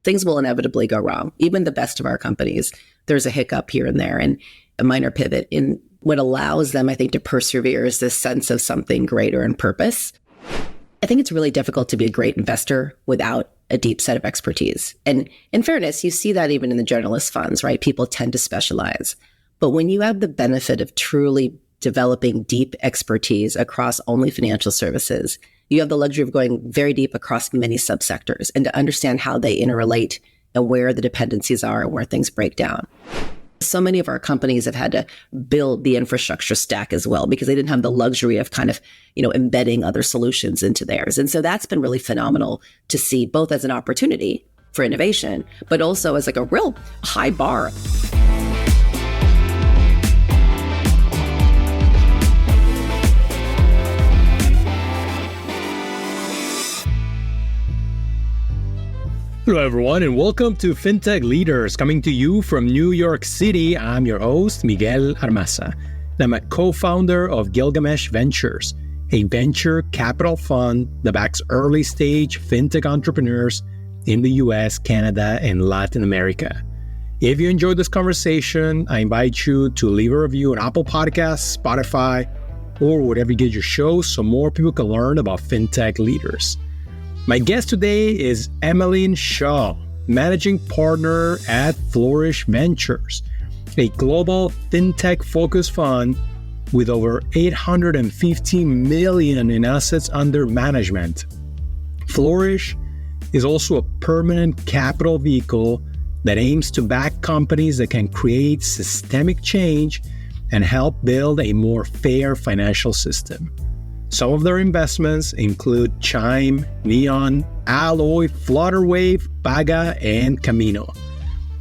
things will inevitably go wrong. Even the best of our companies, there's a hiccup here and there and a minor pivot. And what allows them, I think, to persevere is this sense of something greater and purpose. I think it's really difficult to be a great investor without a deep set of expertise. And in fairness, you see that even in the generalist funds, right? People tend to specialize. But when you have the benefit of truly developing deep expertise across only financial services, you have the luxury of going very deep across many subsectors and to understand how they interrelate and where the dependencies are and where things break down. So many of our companies have had to build the infrastructure stack as well because they didn't have the luxury of kind of, embedding other solutions into theirs. And so that's been really phenomenal to see both as an opportunity for innovation, but also as like a real high bar. Hello, everyone, and welcome to FinTech Leaders, coming to you from New York City. I'm your host, Miguel Armaza. I'm a co-founder of Gilgamesh Ventures, a venture capital fund that backs early-stage FinTech entrepreneurs in the US, Canada, and Latin America. If you enjoyed this conversation, I invite you to leave a review on Apple Podcasts, Spotify, or wherever you get your shows so more people can learn about FinTech leaders. My guest today is Emmalyn Shaw, managing partner at Flourish Ventures, a global fintech-focused fund with over $850 million in assets under management. Flourish is also a permanent capital vehicle that aims to back companies that can create systemic change and help build a more fair financial system. Some of their investments include Chime, Neon, Alloy, Flutterwave, Paga, and Kamino.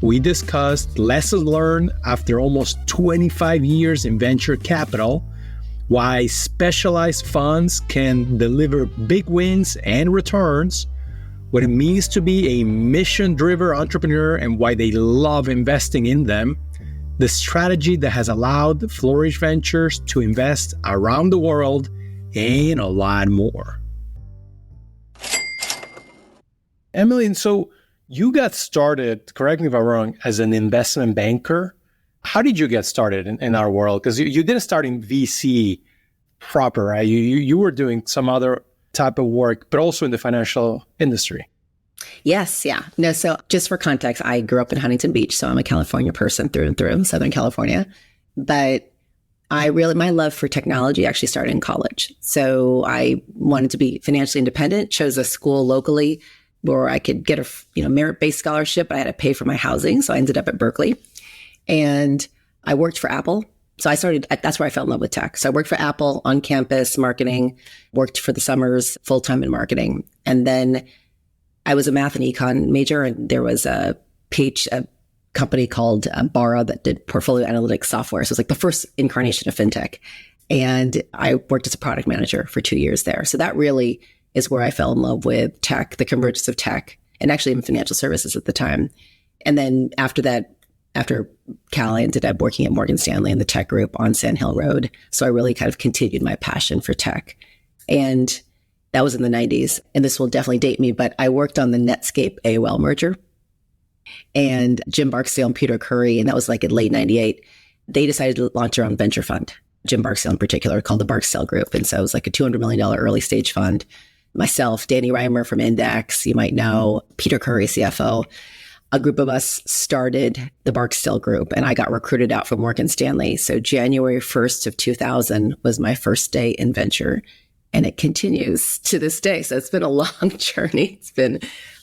We discussed lessons learned after almost 25 years in venture capital, why specialized funds can deliver big wins and returns, what it means to be a mission-driven entrepreneur and why they love investing in them, the strategy that has allowed Flourish Ventures to invest around the world, and a lot more. Emmalyn, so you got started, correct me if I'm wrong, as an investment banker. How did you get started in our world? Because you didn't start in VC proper, right? You were doing some other type of work, but also in the financial industry. Yes, yeah. No, so just for context, I grew up in Huntington Beach, so I'm a California person through and through, Southern California. But my love for technology actually started in college. So I wanted to be financially independent, chose a school locally where I could get a merit-based scholarship, but I had to pay for my housing. So I ended up at Berkeley and I worked for Apple. So that's where I fell in love with tech. So I worked for Apple on campus, marketing, worked for the summers full-time in marketing. And then I was a math and econ major, and there was a company called Barra that did portfolio analytics software. So it was like the first incarnation of fintech. And I worked as a product manager for 2 years there. So that really is where I fell in love with tech, the convergence of tech, and actually in financial services at the time. And then after that, after Cal, I ended up working at Morgan Stanley in the tech group on Sand Hill Road. So I really kind of continued my passion for tech. And that was in the 90s. And this will definitely date me, but I worked on the Netscape AOL merger. And Jim Barksdale and Peter Curry, and that was like in late 98, they decided to launch their own venture fund. Jim Barksdale in particular, called the Barksdale Group. And so it was like a $200 million early stage fund. Myself, Danny Reimer from Index, you might know, Peter Curry, CFO. A group of us started the Barksdale Group, and I got recruited out from Morgan Stanley. So January 1st of 2000 was my first day in venture, and it continues to this day. So it's been a long journey. It's been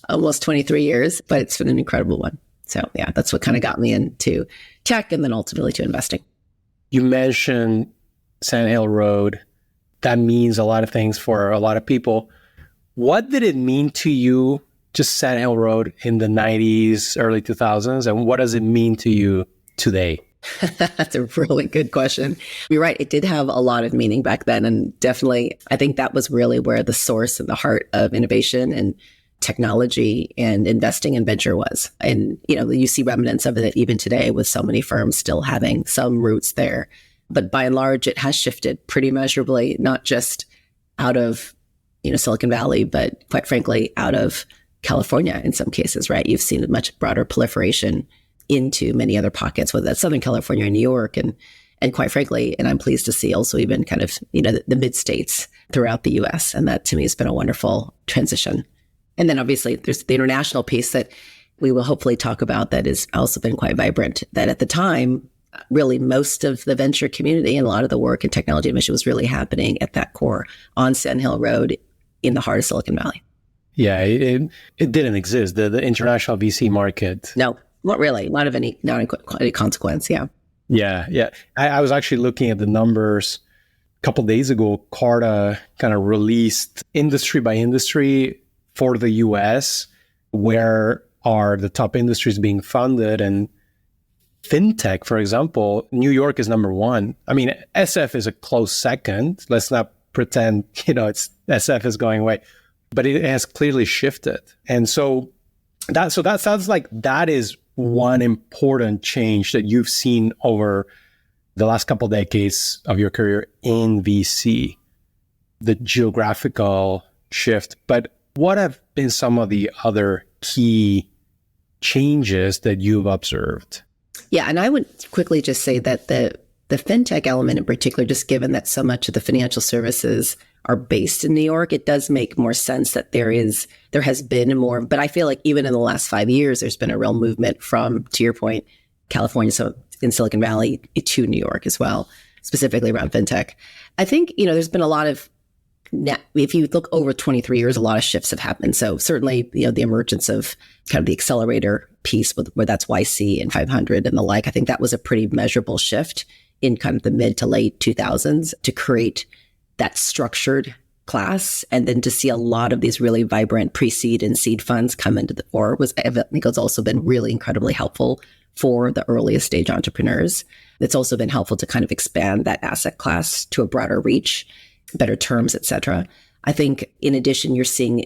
almost 23 years, but it's been an incredible one. So yeah, that's what kind of got me into tech and then ultimately to investing. You mentioned Sand Hill Road. That means a lot of things for a lot of people. What did it mean to you, just Sand Hill Road in the 90s, early 2000s? And what does it mean to you today? That's a really good question. You're right. It did have a lot of meaning back then. And definitely, I think that was really where the source and the heart of innovation and technology and investing in venture was. And, you see remnants of it even today with so many firms still having some roots there. But by and large, it has shifted pretty measurably, not just out of, Silicon Valley, but quite frankly, out of California in some cases, right? You've seen a much broader proliferation into many other pockets, whether that's Southern California or New York. And quite frankly, and I'm pleased to see also even kind of, the mid states throughout the US. And that to me has been a wonderful transition. And then obviously there's the international piece that we will hopefully talk about that has also been quite vibrant, that at the time, really most of the venture community and a lot of the work in technology innovation was really happening at that core on Sand Hill Road in the heart of Silicon Valley. Yeah, it didn't exist, the international VC market. No, not really. Not any consequence. Yeah. Yeah. I was actually looking at the numbers a couple of days ago. Carta kind of released industry by industry for the US, where are the top industries being funded. And fintech, for example, New York is number one. I mean, SF is a close second. Let's not pretend, it's SF is going away, but it has clearly shifted. And so that sounds like that is one important change that you've seen over the last couple of decades of your career in VC, the geographical shift. But what have been some of the other key changes that you've observed? Yeah, and I would quickly just say that the fintech element in particular, just given that so much of the financial services are based in New York, it does make more sense that there has been more, but I feel like even in the last 5 years, there's been a real movement from, to your point, California, so in Silicon Valley to New York as well, specifically around fintech. I think, there's been a lot of, if you look over 23 years, a lot of shifts have happened. So certainly, the emergence of kind of the accelerator piece where that's YC and 500 and the like, I think that was a pretty measurable shift in kind of the mid to late 2000s to create that structured class. And then to see a lot of these really vibrant pre-seed and seed funds come into the fore I think it's also been really incredibly helpful for the earliest stage entrepreneurs. It's also been helpful to kind of expand that asset class to a broader reach, better terms, et cetera. I think in addition, you're seeing,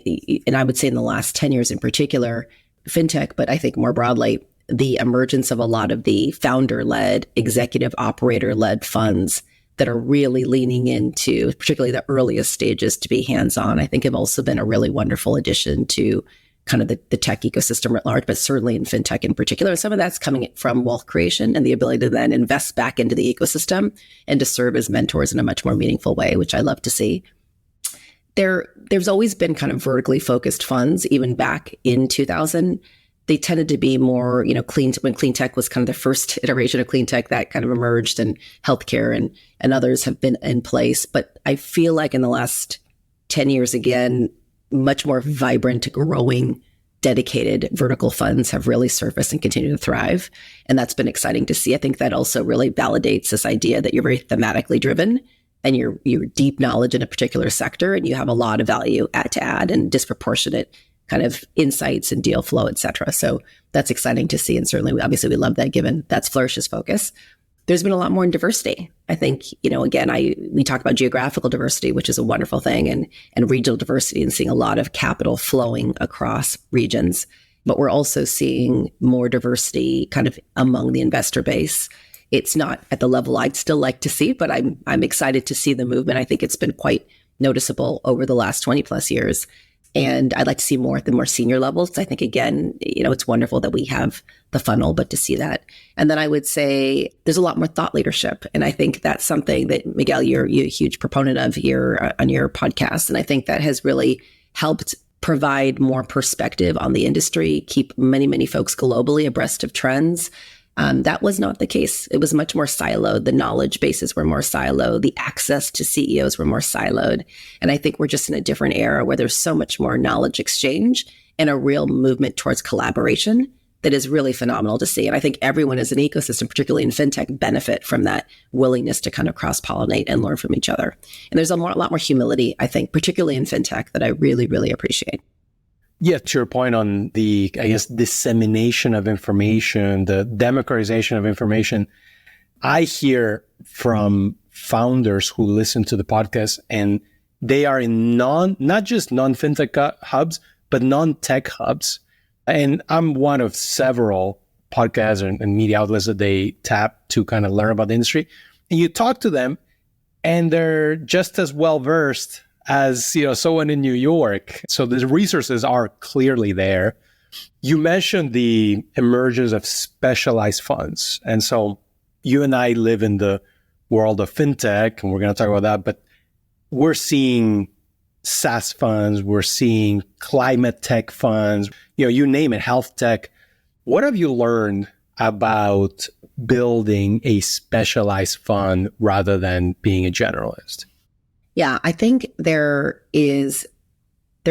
and I would say in the last 10 years in particular, fintech, but I think more broadly, the emergence of a lot of the founder-led, executive operator-led funds that are really leaning into particularly the earliest stages to be hands-on, I think have also been a really wonderful addition to kind of the tech ecosystem at large, but certainly in fintech in particular. Some of that's coming from wealth creation and the ability to then invest back into the ecosystem and to serve as mentors in a much more meaningful way, which I love to see. There's always been kind of vertically focused funds, even back in 2000. They tended to be more, when clean tech was kind of the first iteration of clean tech that kind of emerged, and healthcare and others have been in place. But I feel like in the last 10 years, again, much more vibrant, growing, dedicated vertical funds have really surfaced and continue to thrive. And that's been exciting to see. I think that also really validates this idea that you're very thematically driven and you're deep knowledge in a particular sector, and you have a lot of value to add and disproportionate kind of insights and deal flow, et cetera. So that's exciting to see. And certainly, obviously, we love that given that's Flourish's focus. There's been a lot more in diversity. I think, again, we talk about geographical diversity, which is a wonderful thing, and regional diversity, and seeing a lot of capital flowing across regions. But we're also seeing more diversity kind of among the investor base. It's not at the level I'd still like to see, but I'm excited to see the movement. I think it's been quite noticeable over the last 20 plus years. And I'd like to see more at the more senior levels. I think, again, it's wonderful that we have the funnel, but to see that. And then I would say there's a lot more thought leadership. And I think that's something that, Miguel, you're a huge proponent of here on your podcast. And I think that has really helped provide more perspective on the industry, keep many, many folks globally abreast of trends. That was not the case. It was much more siloed. The knowledge bases were more siloed. The access to CEOs were more siloed. And I think we're just in a different era where there's so much more knowledge exchange and a real movement towards collaboration that is really phenomenal to see. And I think everyone as an ecosystem, particularly in fintech, benefit from that willingness to kind of cross-pollinate and learn from each other. And there's a lot more humility, I think, particularly in fintech, that I really, really appreciate. Yeah, to your point on the, dissemination of information, the democratization of information, I hear from founders who listen to the podcast, and they are in not just non-fintech hubs, but non-tech hubs. And I'm one of several podcasts and media outlets that they tap to kind of learn about the industry. And you talk to them, and they're just as well-versed as someone in New York, so the resources are clearly there. You mentioned the emergence of specialized funds. And so you and I live in the world of fintech, and we're going to talk about that, but we're seeing SaaS funds, we're seeing climate tech funds, you name it, health tech. What have you learned about building a specialized fund rather than being a generalist? Yeah, I think there's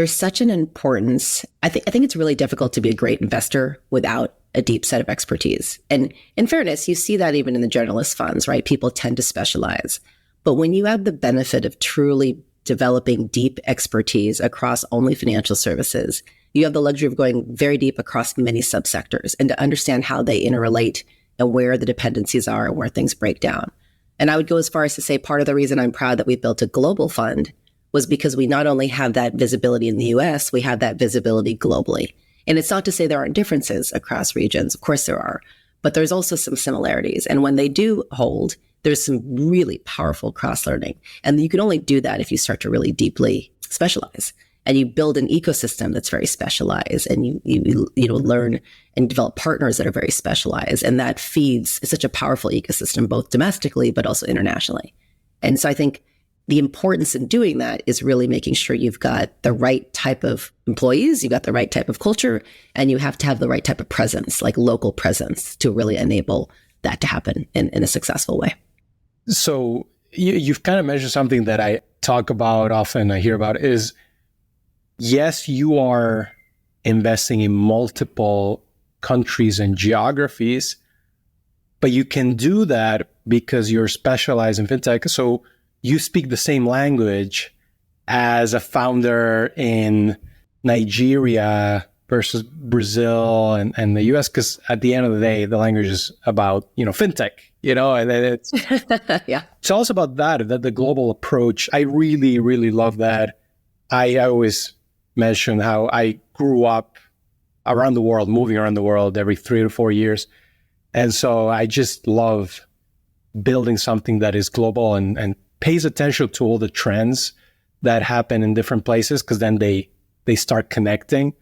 such an importance. I think it's really difficult to be a great investor without a deep set of expertise. And in fairness, you see that even in the generalist funds, right? People tend to specialize. But when you have the benefit of truly developing deep expertise across only financial services, you have the luxury of going very deep across many subsectors and to understand how they interrelate and where the dependencies are and where things break down. And I would go as far as to say part of the reason I'm proud that we built a global fund was because we not only have that visibility in the US, we have that visibility globally. And it's not to say there aren't differences across regions. Of course there are, but there's also some similarities. And when they do hold, there's some really powerful cross-learning. And you can only do that if you start to really deeply specialize. And you build an ecosystem that's very specialized, and you learn and develop partners that are very specialized. And that feeds such a powerful ecosystem, both domestically, but also internationally. And so I think the importance in doing that is really making sure you've got the right type of employees, you've got the right type of culture, and you have to have the right type of presence, like local presence, to really enable that to happen in a successful way. So you've kind of mentioned something that I talk about often, I hear about is, yes, you are investing in multiple countries and geographies, but you can do that because you're specialized in fintech. So you speak the same language as a founder in Nigeria versus Brazil and the US, because at the end of the day, the language is about, fintech, and then it's, yeah. Tell us about that the global approach. I really, really love that. I always mention how I grew up around the world, moving around the world every 3 to 4 years. And so I just love building something that is global and pays attention to all the trends that happen in different places, because then they start connecting.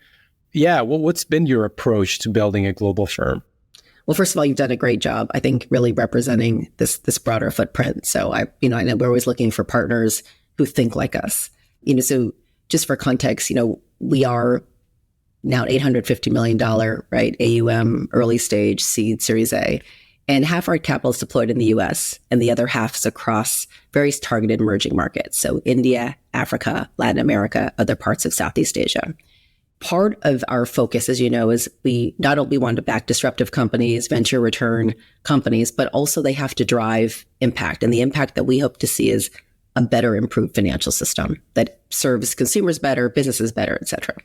Yeah, well, what's been your approach to building a global firm? Well, first of all, you've done a great job, I think, really representing this broader footprint. So I know we're always looking for partners who think like us. So just for context, we are now $850 million, right? AUM, early stage, seed, Series A. And half our capital is deployed in the US, and the other half is across various targeted emerging markets. So India, Africa, Latin America, other parts of Southeast Asia. Part of our focus, as you know, is we not only want to back disruptive companies, venture return companies, but also they have to drive impact. And the impact that we hope to see is a better, improved financial system that serves consumers better, businesses better, et cetera.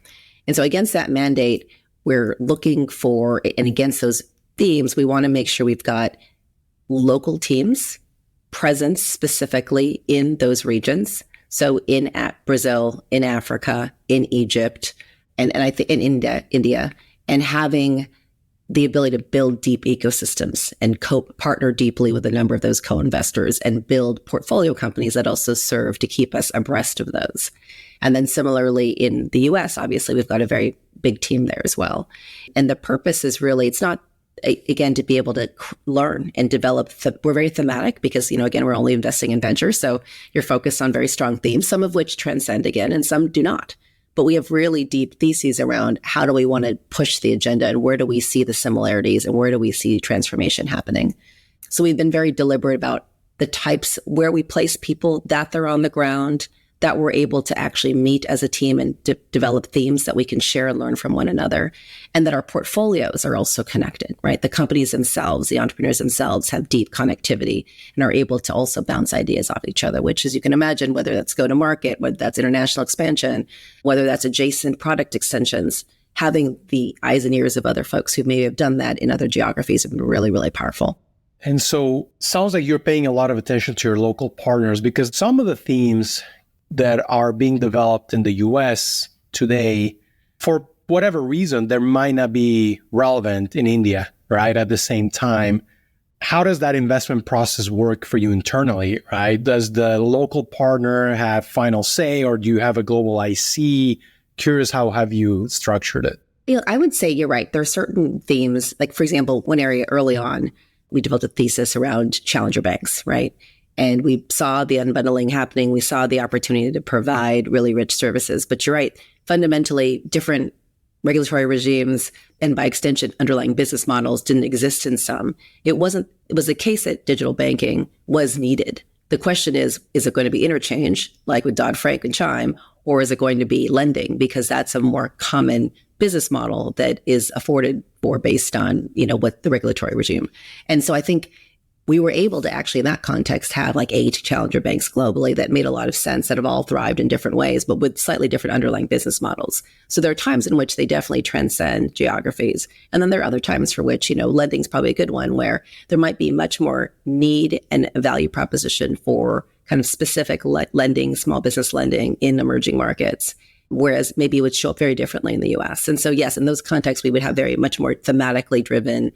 And so against that mandate, we're looking for, and against those themes, we want to make sure we've got local teams, presence specifically in those regions. So in Brazil, in Africa, in Egypt, and I think in India, and having the ability to build deep ecosystems and partner deeply with a number of those co-investors and build portfolio companies that also serve to keep us abreast of those. And then similarly in the US, obviously, we've got a very big team there as well. And the purpose is really, it's not, again, to be able to learn and develop. We're very thematic because, again, we're only investing in ventures. So you're focused on very strong themes, some of which transcend again, and some do not. But we have really deep theses around how do we want to push the agenda and where do we see the similarities and where do we see transformation happening. So we've been very deliberate about the types where we place people, that they're on the ground, that we're able to actually meet as a team and develop themes that we can share and learn from one another, and that our portfolios are also connected, right? The companies themselves, the entrepreneurs themselves have deep connectivity and are able to also bounce ideas off each other, which, as you can imagine, whether that's go to market, whether that's international expansion, whether that's adjacent product extensions, having the eyes and ears of other folks who may have done that in other geographies have been really, really powerful. And so sounds like you're paying a lot of attention to your local partners, because some of the themes that are being developed in the US today, for whatever reason, there might not be relevant in India, right, at the same time. how does that investment process work for you internally, right? Does the local partner have final say, or do you have a global IC? Curious, how have you structured it? I would say you're right. There are certain themes, like, for example, one area early on, we developed a thesis around challenger banks, right? And we saw the unbundling happening. We saw the opportunity to provide really rich services. But you're right, fundamentally different regulatory regimes and by extension, underlying business models didn't exist in some. It was a case that digital banking was needed. The question is it going to be interchange like with Dodd-Frank and Chime, or is it going to be lending? Because that's a more common business model that is afforded for based on, what the regulatory regime. And so I think we were able to actually, in that context, have like 8 challenger banks globally that made a lot of sense, that have all thrived in different ways, but with slightly different underlying business models. So there are times in which they definitely transcend geographies. And then there are other times for which, lending is probably a good one, where there might be much more need and value proposition for kind of specific lending, small business lending in emerging markets, whereas maybe it would show up very differently in the US. And so, yes, in those contexts, we would have very much more thematically driven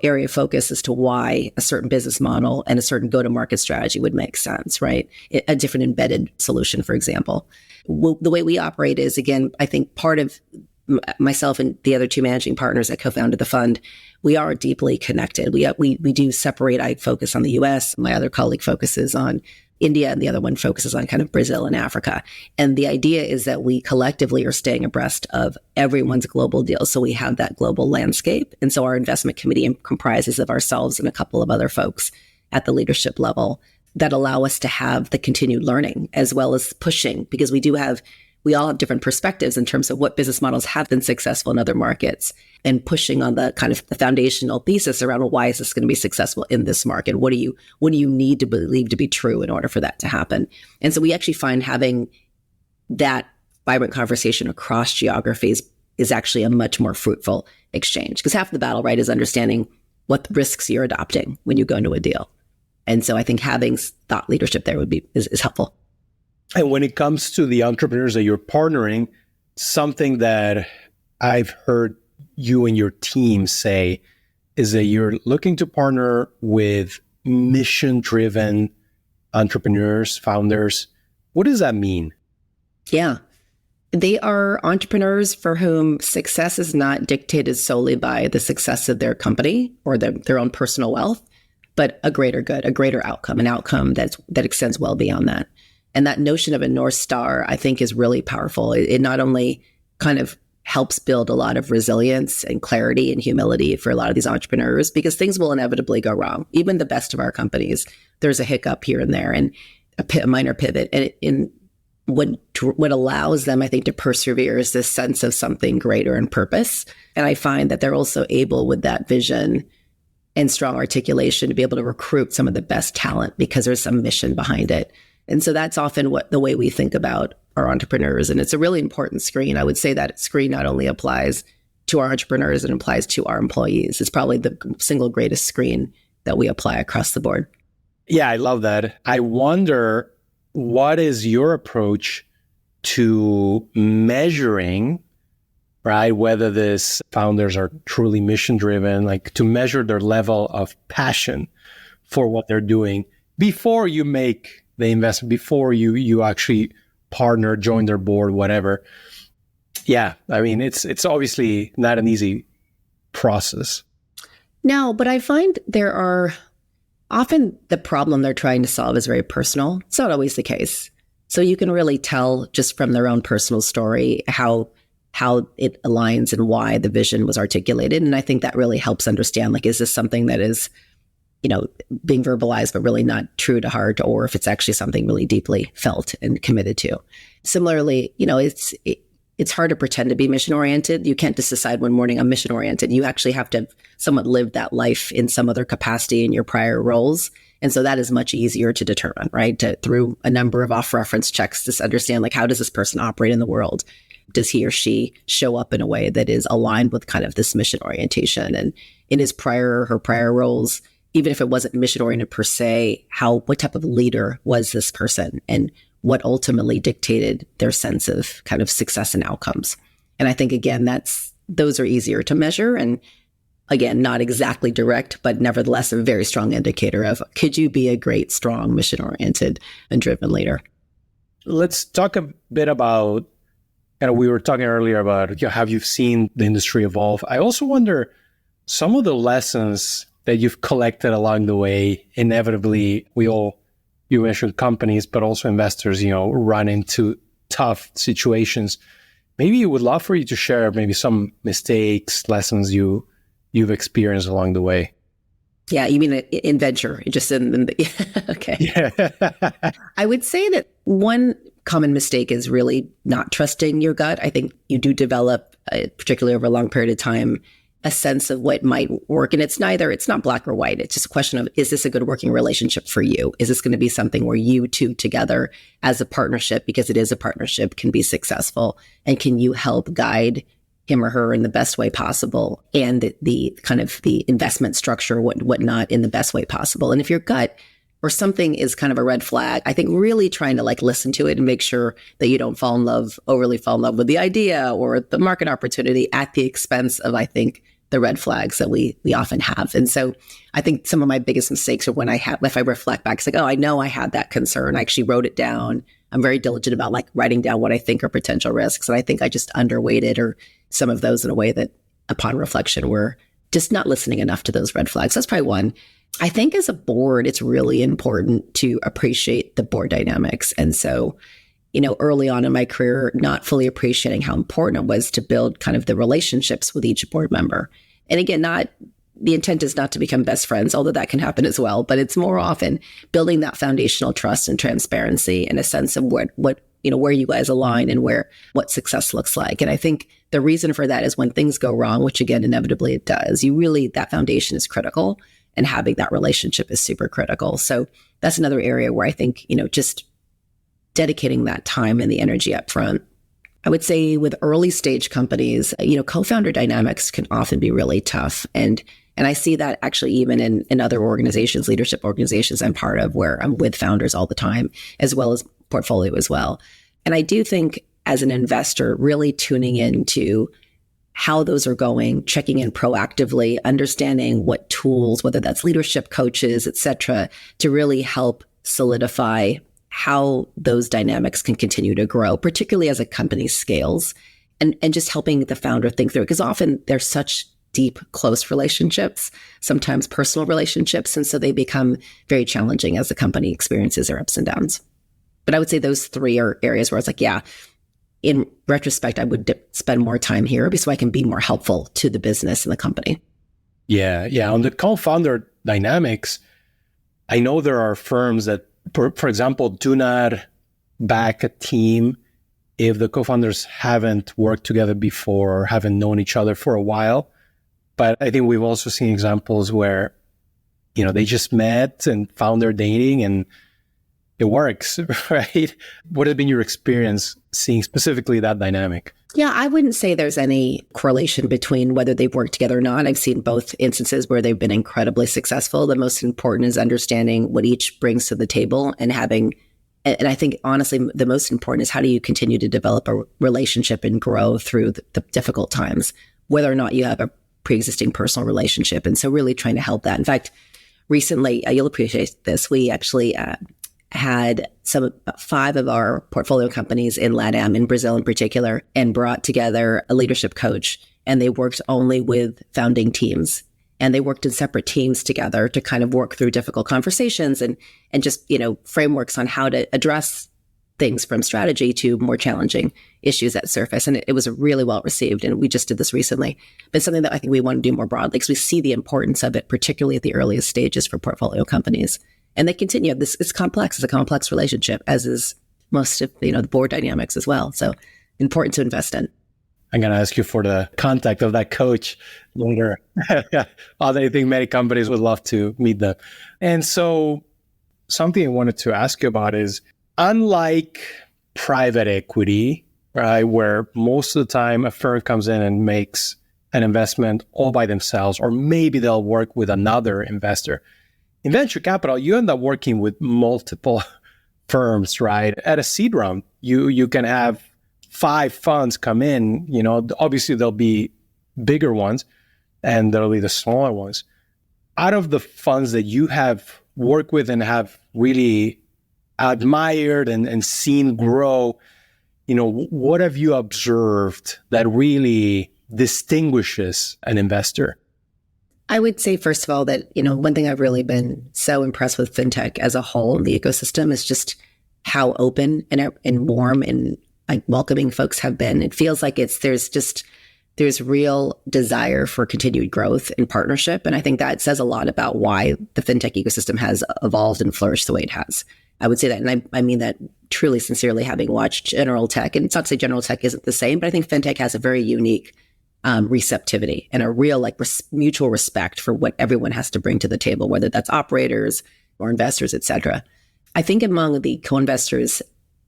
area of focus as to why a certain business model and a certain go-to-market strategy would make sense, right? A different embedded solution, for example. The way we operate is, again, I think part of myself and the other 2 managing partners that co-founded the fund, we are deeply connected. We do separate. I focus on the US. My other colleague focuses on India, and the other one focuses on kind of Brazil and Africa. And the idea is that we collectively are staying abreast of everyone's global deals. So we have that global landscape. And so our investment committee comprises of ourselves and a couple of other folks at the leadership level that allow us to have the continued learning as well as pushing, because we all have different perspectives in terms of what business models have been successful in other markets, and pushing on the kind of the foundational thesis around, well, why is this going to be successful in this market? What do you need to believe to be true in order for that to happen? And so we actually find having that vibrant conversation across geographies is actually a much more fruitful exchange, because half the battle, right, is understanding what risks you're adopting when you go into a deal. And so I think having thought leadership there is helpful. And when it comes to the entrepreneurs that you're partnering, something that I've heard you and your team say is that you're looking to partner with mission-driven entrepreneurs, founders. What does that mean? Yeah. They are entrepreneurs for whom success is not dictated solely by the success of their company or their own personal wealth, but a greater good, a greater outcome, an outcome that extends well beyond that. And that notion of a North Star, I think, is really powerful. It not only kind of helps build a lot of resilience and clarity and humility for a lot of these entrepreneurs, because things will inevitably go wrong. Even the best of our companies, there's a hiccup here and there and a minor pivot. And what allows them, I think, to persevere is this sense of something greater and purpose. And I find that they're also able, with that vision and strong articulation, to be able to recruit some of the best talent because there's some mission behind it. And so that's often the way we think about our entrepreneurs. And it's a really important screen. I would say that screen not only applies to our entrepreneurs, it applies to our employees. It's probably the single greatest screen that we apply across the board. Yeah, I love that. I wonder, what is your approach to measuring, right, whether these founders are truly mission-driven, like to measure their level of passion for what they're doing before you make the investment, before you actually partner, join their board, whatever. Yeah, I mean, it's obviously not an easy process. No, but I find there are often the problem they're trying to solve is very personal. It's not always the case. So you can really tell just from their own personal story how it aligns and why the vision was articulated. And I think that really helps understand, like, is this something that is, being verbalized, but really not true to heart, or if it's actually something really deeply felt and committed to. Similarly, it's hard to pretend to be mission-oriented. You can't just decide one morning I'm mission-oriented. You actually have to somewhat live that life in some other capacity in your prior roles. And so that is much easier to determine, right? Through a number of off-reference checks to understand, like, how does this person operate in the world? Does he or she show up in a way that is aligned with kind of this mission orientation? And in her prior roles, even if it wasn't mission-oriented per se, what type of leader was this person, and what ultimately dictated their sense of kind of success and outcomes? And I think, again, those are easier to measure. And again, not exactly direct, but nevertheless a very strong indicator of could you be a great, strong, mission-oriented and driven leader? Let's talk a bit about, we were talking earlier about how you've seen the industry evolve. I also wonder some of the lessons that you've collected along the way. Inevitably, you mentioned companies, but also investors, run into tough situations. Maybe you would love for you to share maybe some mistakes, lessons you've experienced along the way. Yeah, you mean in venture, just okay. Yeah. I would say that one common mistake is really not trusting your gut. I think you do develop, particularly over a long period of time, a sense of what might work. And it's not black or white. It's just a question of, is this a good working relationship for you? Is this going to be something where you two together as a partnership, because it is a partnership, can be successful? And can you help guide him or her in the best way possible, and the kind of the investment structure, whatnot, in the best way possible? And if your gut or something is kind of a red flag, I think really trying to listen to it and make sure that you don't overly fall in love with the idea or the market opportunity at the expense of, I think, the red flags that we often have. And so I think some of my biggest mistakes are if I reflect back, it's like, oh, I know I had that concern. I actually wrote it down. I'm very diligent about writing down what I think are potential risks. And I think I just underweighted or some of those in a way that upon reflection were just not listening enough to those red flags. That's probably one. I think as a board, it's really important to appreciate the board dynamics. And so, early on in my career, not fully appreciating how important it was to build kind of the relationships with each board member. And again, the intent is not to become best friends, although that can happen as well, but it's more often building that foundational trust and transparency and a sense of what where you guys align and what success looks like. And I think the reason for that is when things go wrong, which again, inevitably it does, that foundation is critical, and having that relationship is super critical. So that's another area where I think, just dedicating that time and the energy up front. I would say with early stage companies, co-founder dynamics can often be really tough. And I see that actually even in other organizations, leadership organizations I'm part of, where I'm with founders all the time, as well as portfolio as well. And I do think as an investor, really tuning into how those are going, checking in proactively, understanding what tools, whether that's leadership coaches, et cetera, to really help solidify how those dynamics can continue to grow, particularly as a company scales, and just helping the founder think through it. Because often there's such deep, close relationships, sometimes personal relationships. And so they become very challenging as the company experiences their ups and downs. But I would say those three are areas where it's like, yeah, in retrospect, I would spend more time here so I can be more helpful to the business and the company. Yeah. On the co-founder dynamics, I know there are firms that, for example, do not back a team if the co-founders haven't worked together before or haven't known each other for a while. But I think we've also seen examples where, they just met and found their dating and it works, right? What has been your experience seeing specifically that dynamic? Yeah, I wouldn't say there's any correlation between whether they've worked together or not. I've seen both instances where they've been incredibly successful. The most important is understanding what each brings to the table and I think honestly, the most important is how do you continue to develop a relationship and grow through the difficult times, whether or not you have a pre-existing personal relationship. And so really trying to help that. In fact, recently, you'll appreciate this, we actually had 5 of our portfolio companies in LATAM, in Brazil in particular, and brought together a leadership coach. And they worked only with founding teams. And they worked in separate teams together to kind of work through difficult conversations and just, frameworks on how to address things from strategy to more challenging issues that surface. And it was really well received. And we just did this recently. But something that I think we want to do more broadly because we see the importance of it, particularly at the earliest stages for portfolio companies. And they continue. It's complex. It's a complex relationship, as is most of, the board dynamics as well. So important to invest in. I'm going to ask you for the contact of that coach later. I think many companies would love to meet them. And so something I wanted to ask you about is, unlike private equity, right, where most of the time a firm comes in and makes an investment all by themselves, or maybe they'll work with another investor. In venture capital, you end up working with multiple firms, right? At a seed round, you can have 5 funds come in, obviously there'll be bigger ones, and there'll be the smaller ones. Out of the funds that you have worked with and have really admired and seen grow, what have you observed that really distinguishes an investor? I would say, first of all, that, one thing I've really been so impressed with fintech as a whole, the ecosystem, is just how open and warm and like welcoming folks have been. It feels like there's real desire for continued growth and partnership. And I think that says a lot about why the fintech ecosystem has evolved and flourished the way it has. I would say that, and I mean that truly sincerely, having watched general tech. And it's not to say general tech isn't the same, but I think fintech has a very unique receptivity and a real mutual respect for what everyone has to bring to the table, whether that's operators or investors, et cetera. I think among the co-investors,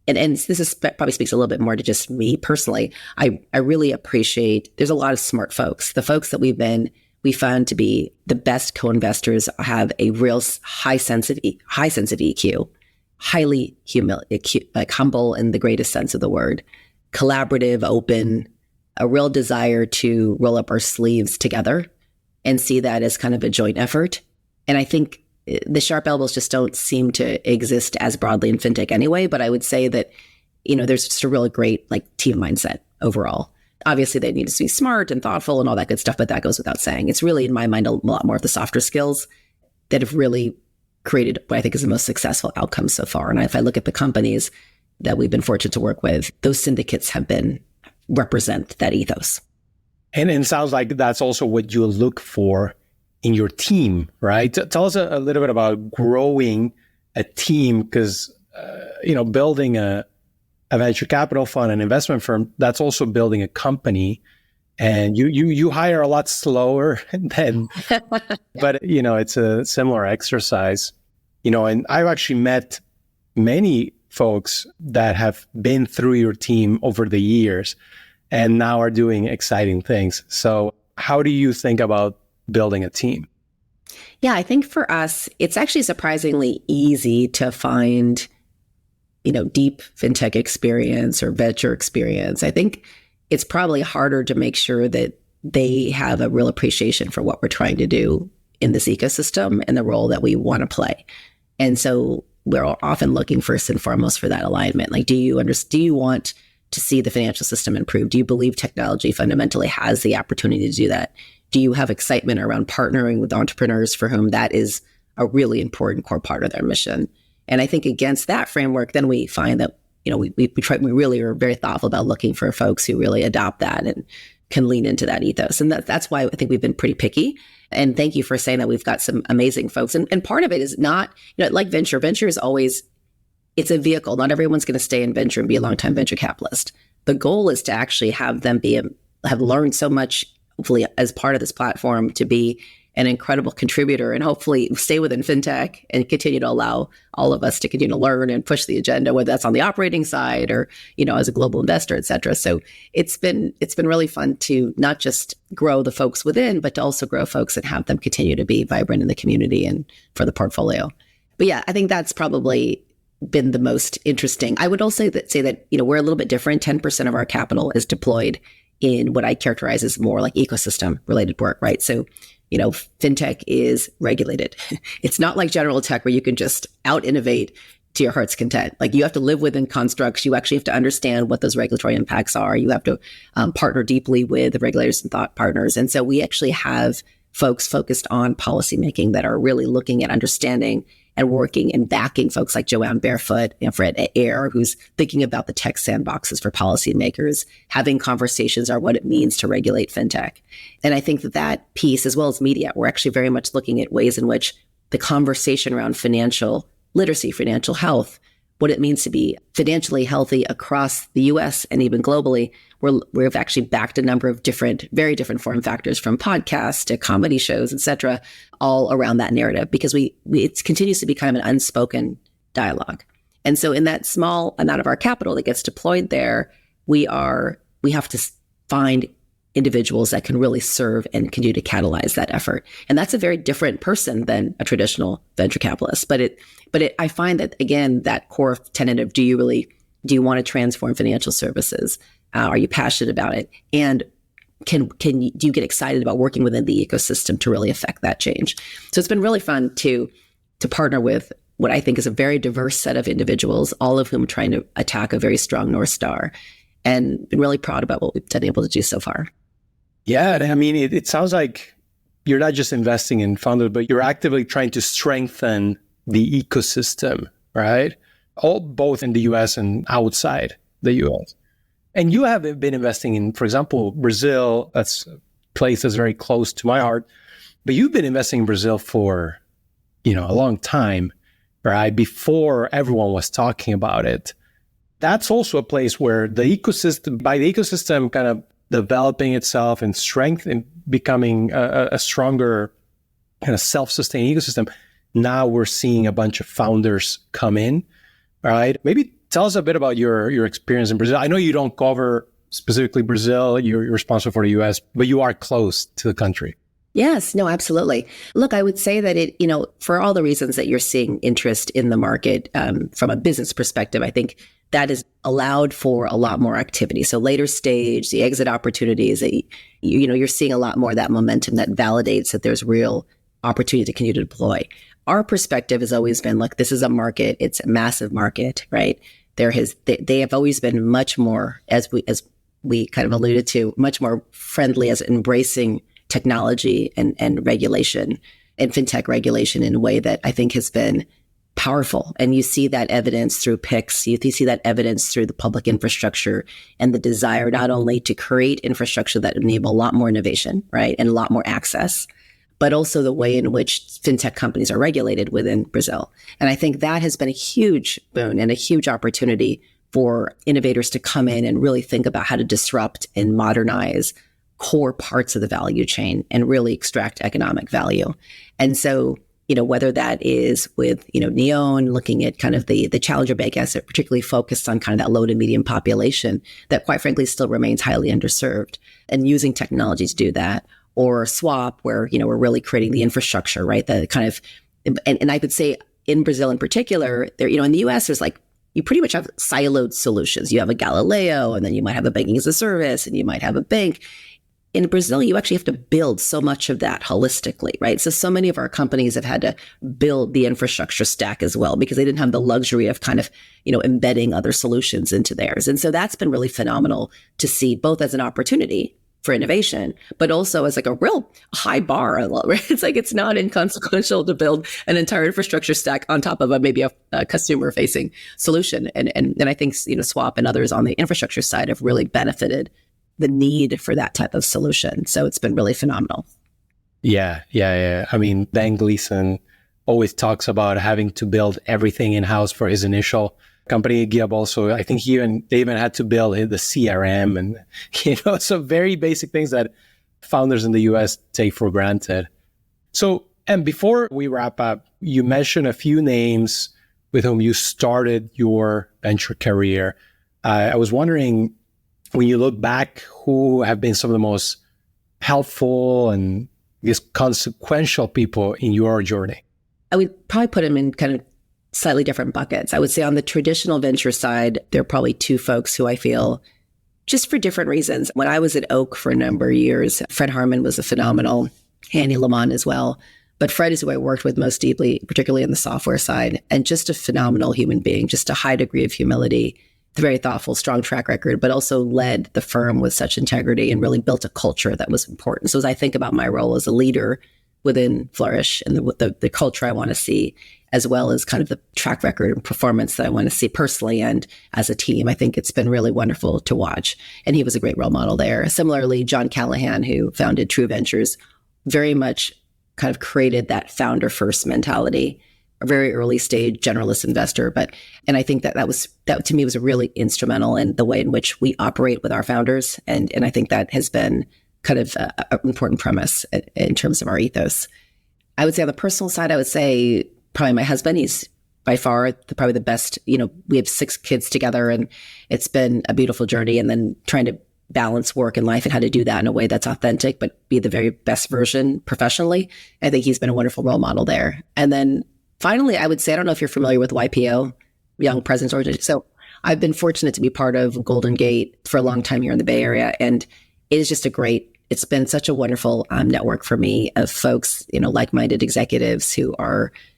and this probably speaks a little bit more to just me personally, I really appreciate, there's a lot of smart folks. The folks that we found to be the best co-investors have a real high sense of EQ, highly humble in the greatest sense of the word, collaborative, open, a real desire to roll up our sleeves together and see that as kind of a joint effort. And I think the sharp elbows just don't seem to exist as broadly in fintech anyway. But I would say that, there's just a really great team mindset overall. Obviously, they need to be smart and thoughtful and all that good stuff, but that goes without saying. It's really, in my mind, a lot more of the softer skills that have really created what I think is the most successful outcomes so far. And if I look at the companies that we've been fortunate to work with, those syndicates represent that ethos. And it sounds like that's also what you look for in your team, right? Tell us a little bit about growing a team, because, building a venture capital fund, an investment firm, that's also building a company. And you hire a lot slower than, but, it's a similar exercise, and I've actually met many folks that have been through your team over the years and now are doing exciting things. So how do you think about building a team? Yeah, I think for us, it's actually surprisingly easy to find, deep fintech experience or venture experience. I think it's probably harder to make sure that they have a real appreciation for what we're trying to do in this ecosystem and the role that we want to play. And so we're often looking first and foremost for that alignment. Do you want to see the financial system improve? Do you believe technology fundamentally has the opportunity to do that? Do you have excitement around partnering with entrepreneurs for whom that is a really important core part of their mission? And I think against that framework, then we find that, we really are very thoughtful about looking for folks who really adopt that and can lean into that ethos. And that's why I think we've been pretty picky. And thank you for saying that we've got some amazing folks. And part of it is not, like venture. Venture is always, it's a vehicle. Not everyone's going to stay in venture and be a long-time venture capitalist. The goal is to actually have them have learned so much, hopefully as part of this platform, to be an incredible contributor and hopefully stay within fintech and continue to allow all of us to continue to learn and push the agenda, whether that's on the operating side or, as a global investor, et cetera. So it's been really fun to not just grow the folks within, but to also grow folks and have them continue to be vibrant in the community and for the portfolio. But yeah, I think that's probably been the most interesting. I would also say that, we're a little bit different. 10% of our capital is deployed in what I characterize as more like ecosystem related work, right? So, fintech is regulated. It's not like general tech where you can just out innovate to your heart's content. You have to live within constructs. You actually have to understand what those regulatory impacts are. You have to partner deeply with the regulators and thought partners. And so we actually have folks focused on policymaking that are really looking at understanding and working and backing folks like Joanne Barefoot and Fred Ayer, who's thinking about the tech sandboxes for policymakers, having conversations on what it means to regulate fintech. And I think that piece, as well as media, we're actually very much looking at ways in which the conversation around financial literacy, financial health, what it means to be financially healthy across the US and even globally. We've actually backed a number of very different form factors, from podcasts to comedy shows, et cetera, all around that narrative, because it continues to be kind of an unspoken dialogue. And so in that small amount of our capital that gets deployed there, we have to find individuals that can really serve and continue to catalyze that effort. And that's a very different person than a traditional venture capitalist. But I find that, again, that core tenet of do you want to transform financial services? Are you passionate about it? And do you get excited about working within the ecosystem to really affect that change? So it's been really fun to partner with what I think is a very diverse set of individuals, all of whom are trying to attack a very strong North Star, and been really proud about what we've been able to do so far. Yeah, I mean, it sounds like you're not just investing in founders, but you're actively trying to strengthen the ecosystem, right? Both in the US and outside the US. And you have been investing in, for example, Brazil. That's a place that's very close to my heart. But you've been investing in Brazil for, a long time, right? Before everyone was talking about it. That's also a place where the ecosystem kind of developing itself and strength and becoming a stronger kind of self-sustaining ecosystem. Now we're seeing a bunch of founders come in, right? Maybe tell us a bit about your experience in Brazil. I know you don't cover specifically Brazil, you're responsible for the US, but you are close to the country. Yes, no, absolutely. Look, I would say that for all the reasons that you're seeing interest in the market from a business perspective, I think that has allowed for a lot more activity. So later stage, the exit opportunities, you're seeing a lot more of that momentum that validates that there's real opportunity to continue to deploy. Our perspective has always been, look, this is a market. It's a massive market, right? They have always been much more, as we kind of alluded to, much more friendly as embracing technology and regulation and fintech regulation in a way that I think has been powerful. And you see that evidence through PICs. You see that evidence through the public infrastructure and the desire not only to create infrastructure that enable a lot more innovation, right, and a lot more access, but also the way in which fintech companies are regulated within Brazil. And I think that has been a huge boon and a huge opportunity for innovators to come in and really think about how to disrupt and modernize core parts of the value chain and really extract economic value. And so, whether that is with, Neon looking at kind of the challenger bank asset, particularly focused on kind of that low to medium population that quite frankly still remains highly underserved, and using technology to do that, or Swap, where, we're really creating the infrastructure, right? The kind of, and I would say in Brazil in particular, there, in the US, there's you pretty much have siloed solutions. You have a Galileo, and then you might have a banking as a service, and you might have a bank. In Brazil, you actually have to build so much of that holistically, right? So many of our companies have had to build the infrastructure stack as well because they didn't have the luxury of kind of, embedding other solutions into theirs. And so that's been really phenomenal to see, both as an opportunity for innovation, but also as a real high bar. Right? It's not inconsequential to build an entire infrastructure stack on top of maybe a customer facing solution. And I think, Swap and others on the infrastructure side have really benefited the need for that type of solution. So it's been really phenomenal. Yeah. I mean, Dan Gleason always talks about having to build everything in-house for his initial company. Gib also, I think they even had to build the CRM and, some very basic things that founders in the US take for granted. So, and before we wrap up, you mentioned a few names with whom you started your venture career. I was wondering, when you look back, who have been some of the most helpful and consequential people in your journey? I would probably put them in kind of slightly different buckets. I would say on the traditional venture side, there are probably two folks who I feel, just for different reasons. When I was at Oak for a number of years, Fred Harmon was a phenomenal, Annie Lamont as well. But Fred is who I worked with most deeply, particularly on the software side, and just a phenomenal human being, just a high degree of humility, very thoughtful, strong track record, but also led the firm with such integrity and really built a culture that was important. So as I think about my role as a leader within Flourish and the culture I want to see, as well as kind of the track record and performance that I want to see personally and as a team, I think it's been really wonderful to watch. And he was a great role model there. Similarly, John Callahan, who founded True Ventures, very much kind of created that founder first mentality, a very early stage generalist investor. And I think that to me was really instrumental in the way in which we operate with our founders. And I think that has been kind of an important premise in terms of our ethos. I would say on the personal side, I would say probably my husband. He's by far probably the best. We have 6 kids together, and it's been a beautiful journey. And then trying to balance work and life and how to do that in a way that's authentic, but be the very best version professionally. I think he's been a wonderful role model there. And then finally, I would say, I don't know if you're familiar with YPO, Young Presidents Organization. So I've been fortunate to be part of Golden Gate for a long time here in the Bay Area. And it is just it's been such a wonderful network for me of folks, like-minded executives who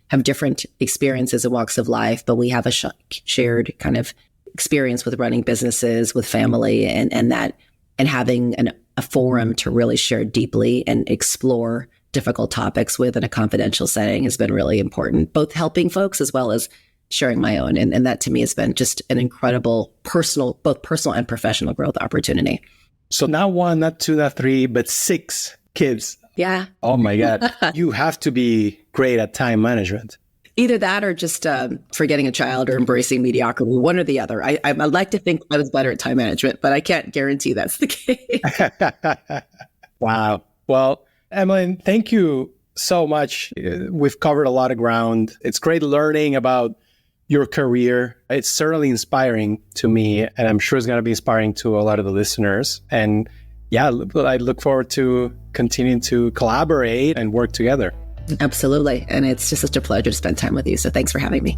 have different experiences and walks of life, but we have a shared kind of experience with running businesses, with family, and having a forum to really share deeply and explore difficult topics with in a confidential setting has been really important, both helping folks as well as sharing my own. And that to me has been just an incredible both personal and professional growth opportunity. So not 1, not 2, not 3, but 6 kids. Yeah. Oh my God. You have to be great at time management. Either that or just forgetting a child or embracing mediocrity, one or the other. I'd like to think I was better at time management, but I can't guarantee that's the case. Wow. Well, Emmalyn, thank you so much. We've covered a lot of ground. It's great learning about your career. It's certainly inspiring to me, and I'm sure it's going to be inspiring to a lot of the listeners. And yeah, I look forward to continuing to collaborate and work together. Absolutely. And it's just such a pleasure to spend time with you. So thanks for having me.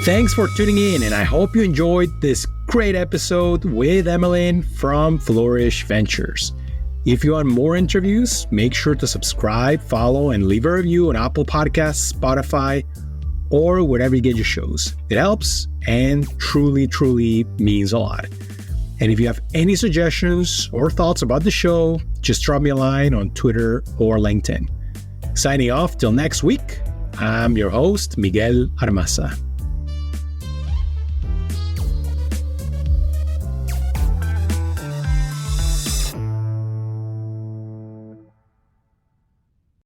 Thanks for tuning in, and I hope you enjoyed this great episode with Emmalyn from Flourish Ventures. If you want more interviews, make sure to subscribe, follow, and leave a review on Apple Podcasts, Spotify, or wherever you get your shows. It helps and truly, truly means a lot. And if you have any suggestions or thoughts about the show, just drop me a line on Twitter or LinkedIn. Signing off till next week, I'm your host, Miguel Armaza.